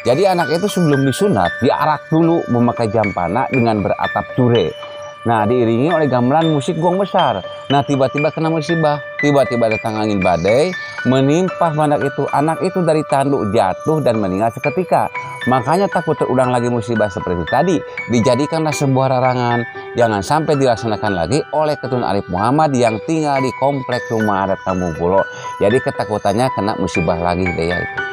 Jadi anak itu sebelum disunat diarak dulu memakai jampana dengan beratap jure. Nah, diiringi oleh gamelan musik gong besar. Nah, tiba-tiba kena musibah. Tiba-tiba datang angin badai menimpa anak itu. Anak itu dari tanduk jatuh dan meninggal seketika. Makanya takut terulang lagi musibah seperti tadi. Dijadikanlah sebuah larangan. Jangan sampai dilaksanakan lagi oleh Ketun Arif Muhammad yang tinggal di komplek rumah adat Kampung Pulo. Jadi ketakutannya kena musibah lagi deh ya itu.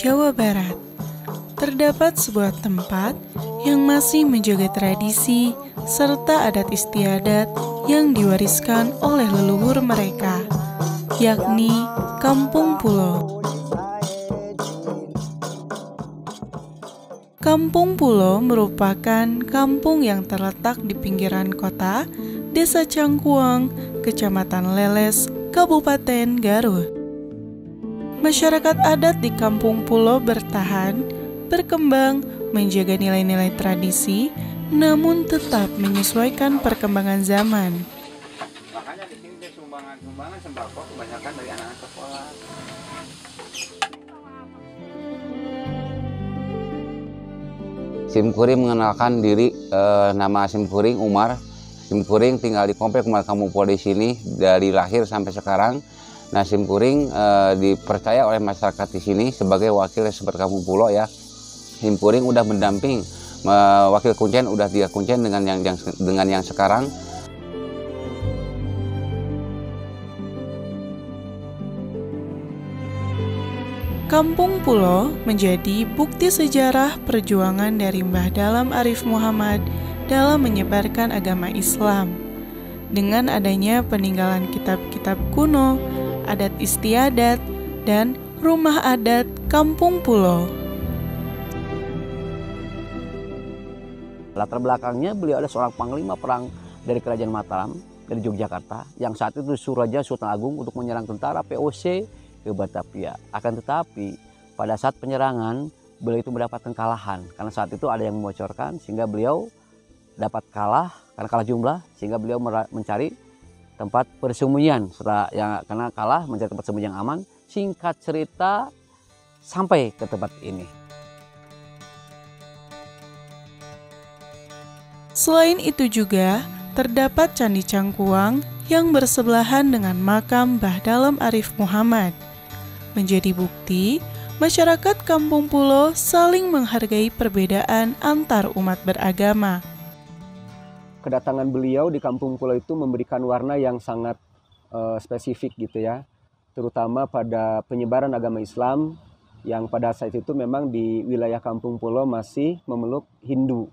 Jawa Barat, terdapat sebuah tempat yang masih menjaga tradisi serta adat istiadat yang diwariskan oleh leluhur mereka, yakni Kampung Pulo. Kampung Pulo merupakan kampung yang terletak di pinggiran kota, Desa Cangkuang, Kecamatan Leles, Kabupaten Garut. Masyarakat adat di Kampung Pulo bertahan, berkembang, menjaga nilai-nilai tradisi, namun tetap menyesuaikan perkembangan zaman. Makanya di sini sumbangan sembako kebanyakan dari anak-anak sekolah. Simkuring mengenalkan diri, nama Simkuring Umar. Simkuring tinggal di komplek rumah Kampung Pulo di sini dari lahir sampai sekarang. Nah, Simkuring dipercaya oleh masyarakat di sini sebagai wakil seperti Kampung Pulo ya. Simkuring udah mendamping, wakil kuncen udah 3 kuncen dengan yang sekarang. Kampung Pulo menjadi bukti sejarah perjuangan dari Mbah Dalam Arif Muhammad dalam menyebarkan agama Islam. Dengan adanya peninggalan kitab-kitab kuno, adat istiadat, dan rumah adat Kampung Pulo. Latar belakangnya beliau adalah seorang panglima perang dari Kerajaan Mataram, dari Yogyakarta, yang saat itu Suraja Sultan Agung untuk menyerang tentara POC ke Batavia. Akan tetapi pada saat penyerangan beliau itu mendapatkan kekalahan, karena saat itu ada yang membocorkan sehingga beliau dapat kalah, karena kalah jumlah, sehingga beliau mencari tempat persembunyian. Setelah yang karena kalah mencari tempat sembunyi yang aman, singkat cerita sampai ke tempat ini. Selain itu juga terdapat Candi Cangkuang yang bersebelahan dengan makam Mbah Dalam Arif Muhammad. Menjadi bukti masyarakat Kampung Pulo saling menghargai perbedaan antar umat beragama. Kedatangan beliau di Kampung Pulo itu memberikan warna yang sangat spesifik gitu ya, terutama pada penyebaran agama Islam yang pada saat itu memang di wilayah Kampung Pulo masih memeluk Hindu,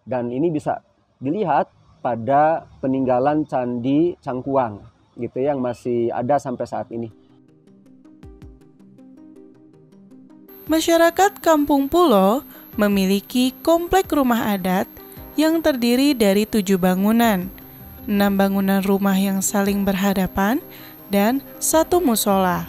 dan ini bisa dilihat pada peninggalan Candi Cangkuang gitu yang masih ada sampai saat ini. Masyarakat Kampung Pulo memiliki komplek rumah adat yang terdiri dari 7 bangunan, 6 bangunan rumah yang saling berhadapan, dan 1 musola.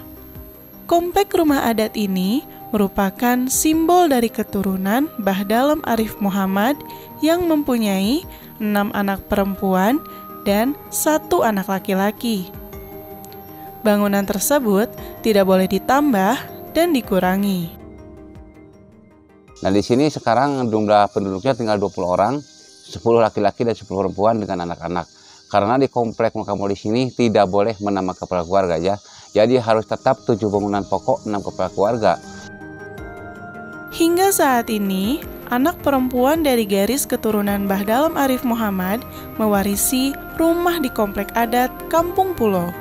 Komplek rumah adat ini merupakan simbol dari keturunan Mbah Dalam Arif Muhammad yang mempunyai 6 anak perempuan dan 1 anak laki-laki. Bangunan tersebut tidak boleh ditambah dan dikurangi. Nah, di sini sekarang jumlah penduduknya tinggal 20 orang, 10 laki-laki dan 10 perempuan dengan anak-anak. Karena di komplek Makamu di sini tidak boleh menambah kepala keluarga ya. Jadi harus tetap 7 bangunan pokok, 6 kepala keluarga. Hingga saat ini, anak perempuan dari garis keturunan Mbah Dalam Arif Muhammad mewarisi rumah di komplek adat Kampung Pulo.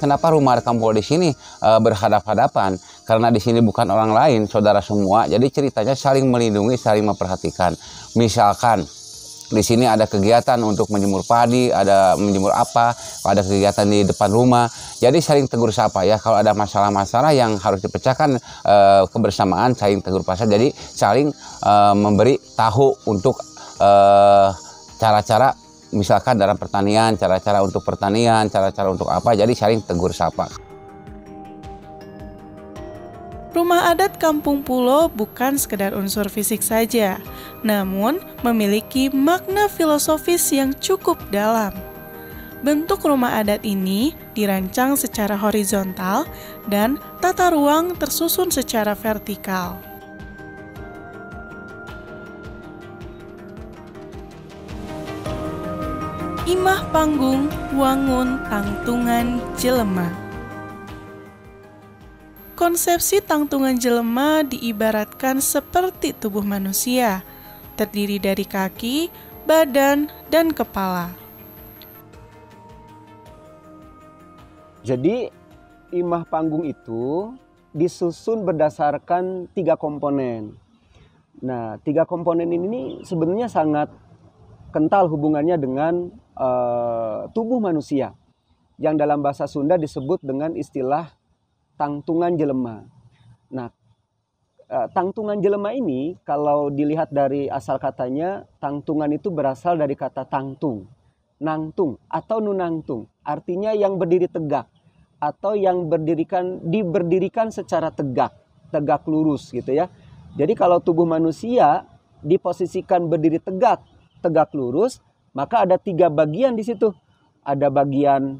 Kenapa rumah adat Kampung Pulo di sini berhadap-hadapan? Karena di sini bukan orang lain, saudara semua. Jadi ceritanya saling melindungi, saling memperhatikan. Misalkan Di sini ada kegiatan untuk menjemur padi, ada menjemur apa, ada kegiatan di depan rumah. Jadi saling tegur sapa ya. Kalau ada masalah-masalah yang harus dipecahkan kebersamaan, saling tegur sapa. Jadi saling memberi tahu untuk cara-cara misalkan dalam pertanian, cara-cara untuk pertanian, cara-cara untuk apa. Jadi saling tegur sapa. Rumah adat Kampung Pulo bukan sekedar unsur fisik saja, namun memiliki makna filosofis yang cukup dalam. Bentuk rumah adat ini dirancang secara horizontal dan tata ruang tersusun secara vertikal. Imah panggung, wangun, tangtungan, jelema. Konsepsi tangtungan jelema diibaratkan seperti tubuh manusia, terdiri dari kaki, badan, dan kepala. Jadi, imah panggung itu disusun berdasarkan 3 komponen. Nah, 3 komponen ini sebenarnya sangat kental hubungannya dengan tubuh manusia, yang dalam bahasa Sunda disebut dengan istilah tangtungan jelema. Nah, tangtungan jelema ini kalau dilihat dari asal katanya, tangtungan itu berasal dari kata tangtung, nangtung atau nunangtung. Artinya yang berdiri tegak atau yang diberdirikan secara tegak lurus gitu ya. Jadi kalau tubuh manusia diposisikan berdiri tegak lurus, maka ada 3 bagian di situ. Ada bagian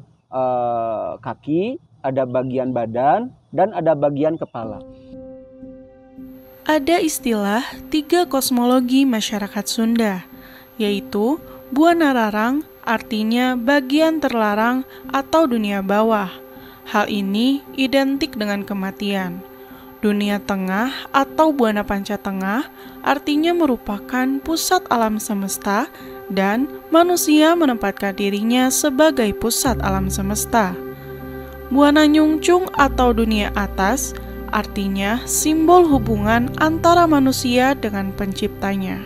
kaki, ada bagian badan, dan ada bagian kepala. Ada istilah 3 kosmologi masyarakat Sunda, yaitu Buana Rarang, artinya bagian terlarang atau dunia bawah. Hal ini identik dengan kematian. Dunia tengah atau Buana Panca Tengah artinya merupakan pusat alam semesta dan manusia menempatkan dirinya sebagai pusat alam semesta. Buana Nyungcung atau dunia atas artinya simbol hubungan antara manusia dengan penciptanya.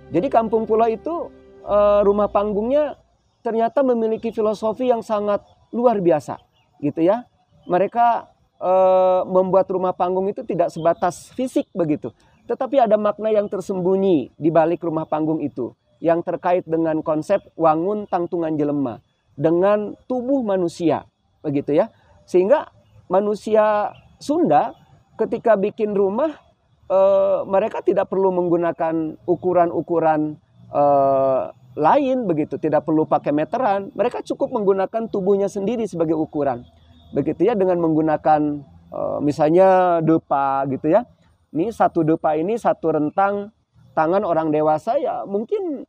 Jadi Kampung Pulo itu rumah panggungnya ternyata memiliki filosofi yang sangat luar biasa gitu ya. Mereka membuat rumah panggung itu tidak sebatas fisik begitu, tetapi ada makna yang tersembunyi di balik rumah panggung itu, yang terkait dengan konsep wangun tangtungan jelema dengan tubuh manusia begitu ya. Sehingga manusia Sunda ketika bikin rumah mereka tidak perlu menggunakan ukuran-ukuran lain begitu, tidak perlu pakai meteran. Mereka cukup menggunakan tubuhnya sendiri sebagai ukuran begitu ya, dengan menggunakan misalnya depa gitu ya. Ini satu depa ini satu rentang tangan orang dewasa ya mungkin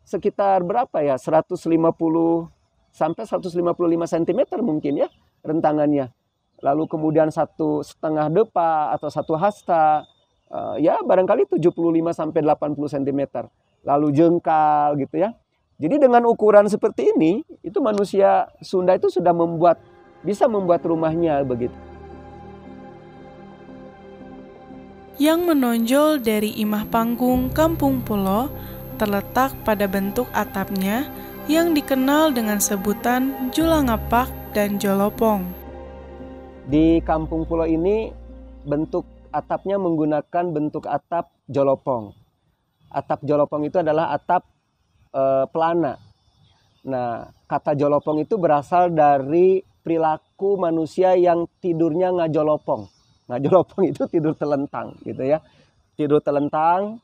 sekitar berapa ya, 150 sampai 155 cm mungkin ya rentangannya. Lalu kemudian 1,5 depa atau 1 hasta ya barangkali 75 sampai 80 cm. Lalu jengkal gitu ya. Jadi dengan ukuran seperti ini itu manusia Sunda itu sudah bisa membuat rumahnya begitu. Yang menonjol dari imah panggung Kampung Pulo terletak pada bentuk atapnya yang dikenal dengan sebutan Julangapak dan Jolopong. Di Kampung Pulo ini bentuk atapnya menggunakan bentuk atap jolopong. Atap jolopong itu adalah atap pelana. Nah, kata jolopong itu berasal dari perilaku manusia yang tidurnya ngajolopong. Ngajolopong itu tidur telentang gitu ya. Tidur telentang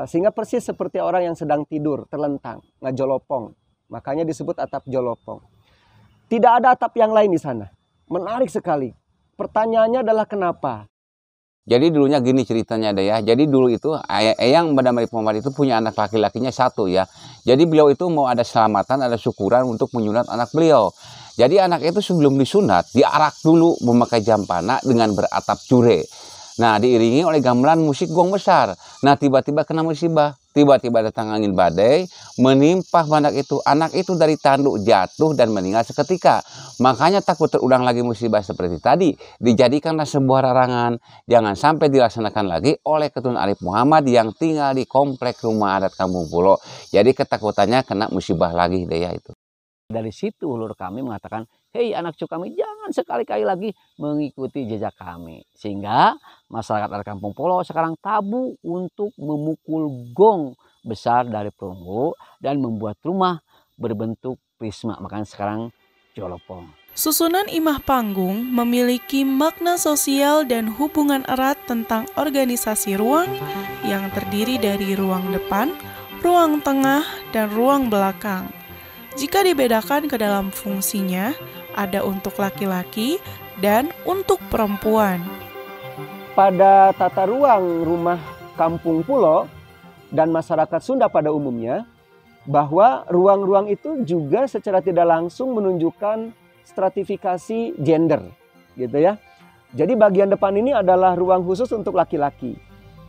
sehingga persis seperti orang yang sedang tidur telentang, ngajolopong. Makanya disebut atap jolopong. Tidak ada atap yang lain di sana. Menarik sekali. Pertanyaannya adalah kenapa? Jadi dulunya gini ceritanya deh ya. Jadi dulu itu Eyang Badamari Pomar itu punya anak laki-lakinya 1 ya. Jadi beliau itu mau ada selamatan, ada syukuran untuk menyunat anak beliau. Jadi anak itu sebelum disunat diarak dulu memakai jampana dengan beratap jure. Nah, diiringi oleh gamelan musik gong besar. Nah, tiba-tiba kena musibah. Tiba-tiba datang angin badai, menimpa anak itu dari tanduk jatuh dan meninggal seketika. Makanya takut terulang lagi musibah seperti tadi, dijadikanlah sebuah larangan. Jangan sampai dilaksanakan lagi oleh Ketun Arif Muhammad yang tinggal di komplek rumah adat Kampung Pulo. Jadi ketakutannya kena musibah lagi deh ya itu. Dari situ ulur kami mengatakan, hei anak cucu kami, jangan sekali-kali lagi mengikuti jejak kami. Sehingga masyarakat adat Kampung Pulo sekarang tabu untuk memukul gong besar dari perunggu dan membuat rumah berbentuk prisma. Makanya sekarang jolopong. Susunan imah panggung memiliki makna sosial dan hubungan erat tentang organisasi ruang yang terdiri dari ruang depan, ruang tengah, dan ruang belakang. Jika dibedakan ke dalam fungsinya, ada untuk laki-laki dan untuk perempuan. Pada tata ruang rumah Kampung Pulo dan masyarakat Sunda pada umumnya, bahwa ruang-ruang itu juga secara tidak langsung menunjukkan stratifikasi gender, gitu ya. Jadi bagian depan ini adalah ruang khusus untuk laki-laki.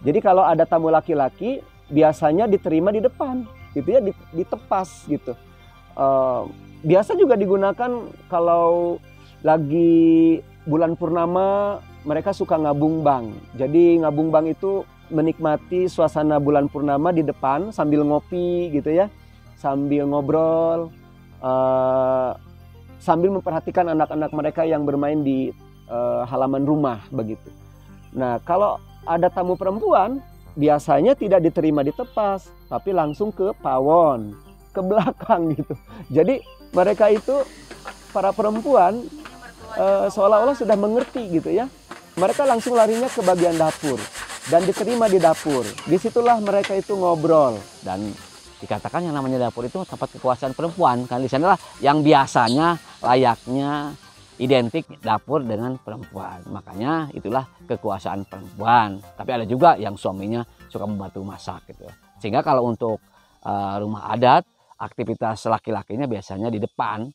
Jadi kalau ada tamu laki-laki, biasanya diterima di depan, gitu ya, ditepas gitu. Biasa juga digunakan kalau lagi bulan purnama, mereka suka ngabung bang. Jadi ngabung bang itu menikmati suasana bulan purnama di depan sambil ngopi gitu ya, sambil ngobrol, sambil memperhatikan anak-anak mereka yang bermain di halaman rumah begitu. Nah, kalau ada tamu perempuan, biasanya tidak diterima di tepas, tapi langsung ke pawon, ke belakang gitu. Jadi mereka itu para perempuan seolah-olah sudah mengerti gitu ya. Mereka langsung larinya ke bagian dapur dan diterima di dapur. Disitulah mereka itu ngobrol. Dan dikatakan yang namanya dapur itu tempat kekuasaan perempuan. Kan di sanalah yang biasanya layaknya identik dapur dengan perempuan. Makanya itulah kekuasaan perempuan. Tapi ada juga yang suaminya suka membantu masak gitu. Sehingga kalau untuk rumah adat, aktivitas laki-lakinya biasanya di depan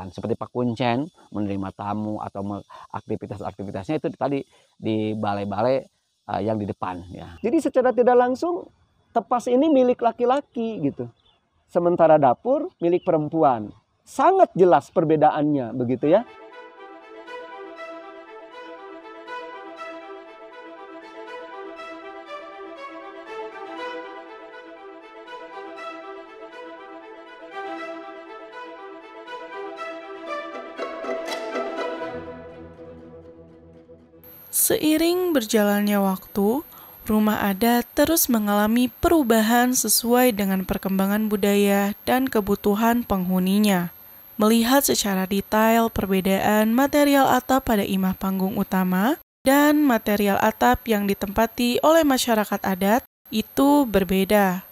seperti Pak Kuncen menerima tamu atau aktivitasnya itu tadi di balai-balai yang di depan ya. Jadi secara tidak langsung tepas ini milik laki-laki gitu. Sementara dapur milik perempuan. Sangat jelas perbedaannya begitu ya. Seiring berjalannya waktu, rumah adat terus mengalami perubahan sesuai dengan perkembangan budaya dan kebutuhan penghuninya. Melihat secara detail perbedaan material atap pada imah panggung utama dan material atap yang ditempati oleh masyarakat adat itu berbeda.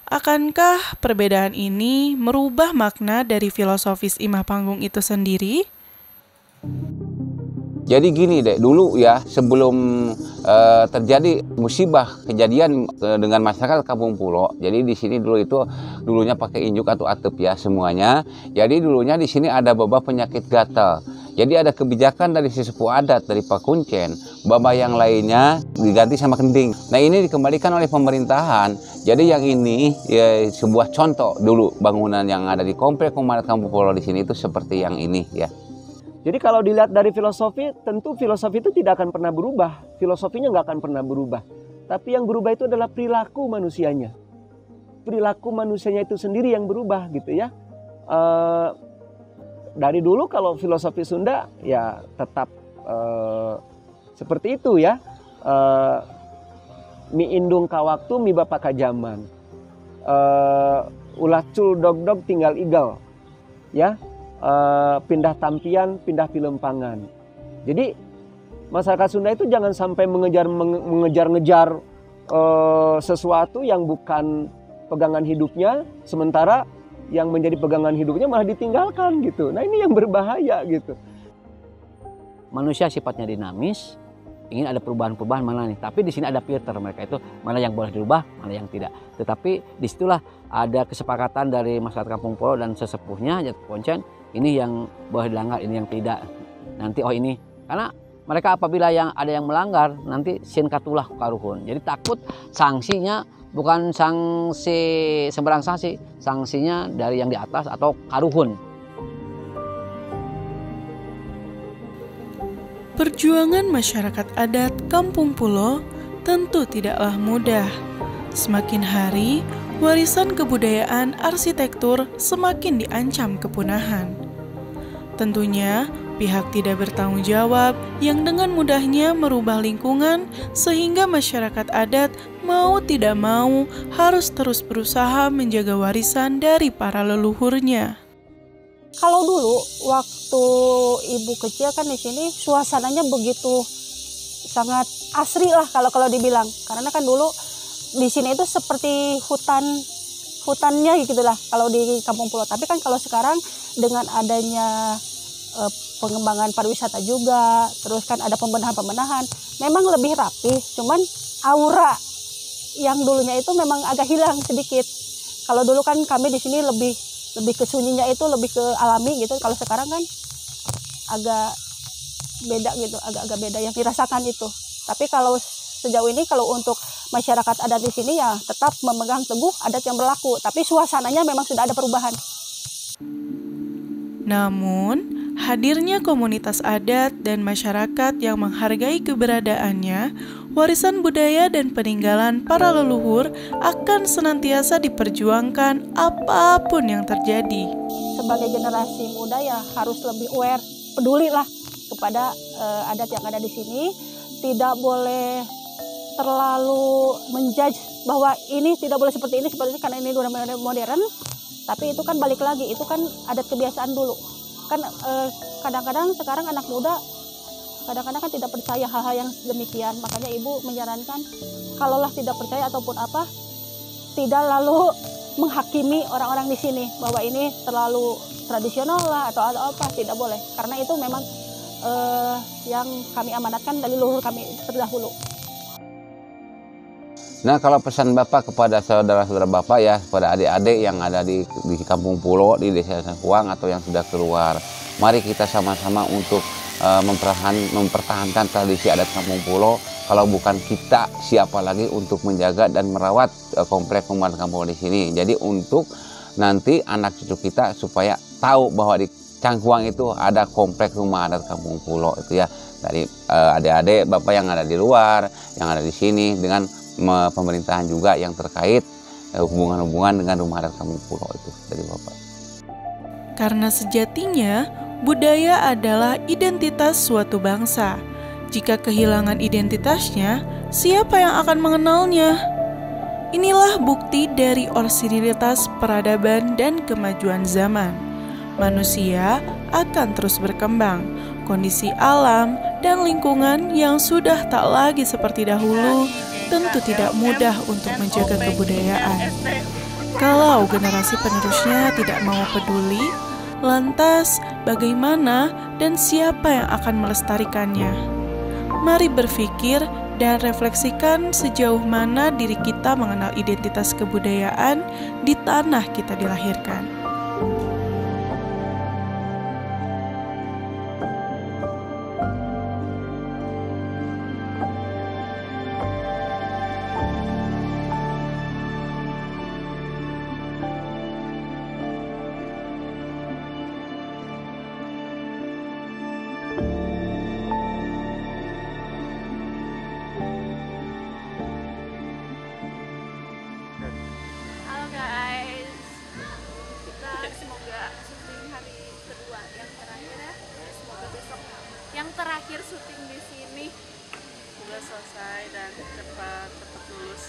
Akankah perbedaan ini merubah makna dari filosofis imah panggung itu sendiri? Jadi gini deh, dulu ya sebelum terjadi musibah kejadian dengan masyarakat Kampung Pulo. Jadi di sini dulunya pakai injuk atau atap ya semuanya. Jadi dulunya di sini ada babah penyakit gatal. Jadi ada kebijakan dari sesepuh adat dari Pak Kuncen, babah yang lainnya diganti sama kending. Nah ini dikembalikan oleh pemerintahan. Jadi yang ini ya, sebuah contoh dulu bangunan yang ada di komplek rumah adat Kampung Pulo di sini itu seperti yang ini ya. Jadi kalau dilihat dari filosofi, tentu filosofi itu tidak akan pernah berubah. Filosofinya nggak akan pernah berubah. Tapi yang berubah itu adalah perilaku manusianya. Perilaku manusianya itu sendiri yang berubah gitu ya. Dari dulu kalau filosofi Sunda ya tetap seperti itu ya. Mi indung ka waktu, mi bapak ka zaman. Ulah cul dog tinggal igal. Ya. Pindah tampian, pindah film pangan. Jadi masyarakat Sunda itu jangan sampai mengejar-ngejar sesuatu yang bukan pegangan hidupnya, sementara yang menjadi pegangan hidupnya malah ditinggalkan gitu. Nah ini yang berbahaya gitu. Manusia sifatnya dinamis, ingin ada perubahan-perubahan mana nih. Tapi di sini ada filter mereka itu mana yang boleh dirubah, mana yang tidak. Tetapi disitulah ada kesepakatan dari masyarakat Kampung Pulo dan sesepuhnya, Jatuh Poncen. Ini yang boleh dilanggar, ini yang tidak. Nanti ini karena mereka apabila ada yang melanggar nanti sin katulah karuhun. Jadi takut sanksinya bukan sanksi sembarang sanksinya dari yang di atas atau karuhun. Perjuangan masyarakat adat Kampung Pulo tentu tidaklah mudah. Semakin hari, warisan kebudayaan arsitektur semakin diancam kepunahan. Tentunya, pihak tidak bertanggung jawab yang dengan mudahnya merubah lingkungan sehingga masyarakat adat mau tidak mau harus terus berusaha menjaga warisan dari para leluhurnya. Kalau dulu waktu ibu kecil kan di sini suasananya begitu sangat asri lah kalau dibilang, karena kan dulu di sini itu seperti hutannya gitulah kalau di Kampung Pulo. Tapi kan kalau sekarang dengan adanya pengembangan pariwisata juga, terus kan ada pembenahan, memang lebih rapi, cuman aura yang dulunya itu memang agak hilang sedikit. Kalau dulu kan kami di sini lebih ke sunyinya itu lebih ke alami gitu. Kalau sekarang kan agak beda gitu, agak beda yang dirasakan itu. Tapi kalau sejauh ini kalau untuk masyarakat adat di sini ya tetap memegang teguh adat yang berlaku, tapi suasananya memang sudah ada perubahan. Namun, hadirnya komunitas adat dan masyarakat yang menghargai keberadaannya, warisan budaya dan peninggalan para leluhur akan senantiasa diperjuangkan apapun yang terjadi. Sebagai generasi muda ya harus lebih aware, pedulilah kepada adat yang ada di sini. Tidak boleh terlalu menjudge bahwa ini tidak boleh seperti ini karena ini udah modern. Tapi itu kan balik lagi, itu kan adat kebiasaan dulu. Kan kadang-kadang sekarang anak muda kadang-kadang kan tidak percaya hal-hal yang demikian. Makanya ibu menyarankan kalaulah tidak percaya ataupun apa, tidak lalu menghakimi orang-orang di sini bahwa ini terlalu tradisional lah atau apa, tidak boleh. Karena itu memang yang kami amanatkan dari leluhur kami terdahulu. Nah, kalau pesan Bapak kepada saudara-saudara Bapak ya, kepada adik-adik yang ada di Kampung Pulo, di Desa Sengkuang atau yang sudah keluar, mari kita sama-sama untuk mempertahankan tradisi adat Kampung Pulo. Kalau bukan kita, siapa lagi untuk menjaga dan merawat komplek perumahan kampung di sini. Jadi untuk nanti anak cucu kita supaya tahu bahwa di Cangkuang itu ada komplek rumah adat Kampung Pulo itu ya. Dari adik-adik Bapak yang ada di luar, yang ada di sini, dengan pemerintahan juga yang terkait hubungan-hubungan dengan rumah adat Kampung Pulo itu dari Bapak. Karena sejatinya budaya adalah identitas suatu bangsa. Jika kehilangan identitasnya, siapa yang akan mengenalnya? Inilah bukti dari orisinilitas peradaban dan kemajuan zaman. Manusia akan terus berkembang. Kondisi alam dan lingkungan yang sudah tak lagi seperti dahulu tentu tidak mudah untuk menjaga kebudayaan. Kalau generasi penerusnya tidak mau peduli, lantas bagaimana dan siapa yang akan melestarikannya? Mari berpikir dan refleksikan sejauh mana diri kita mengenal identitas kebudayaan di tanah kita dilahirkan. Yang terakhir syuting di sini sudah selesai dan cepat lulus.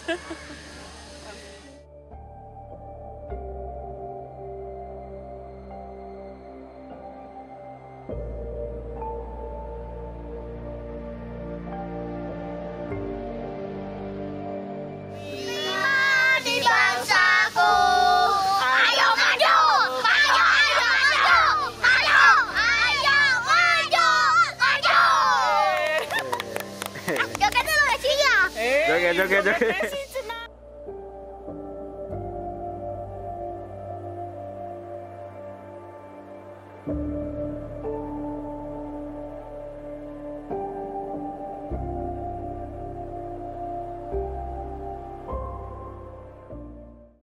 Joget.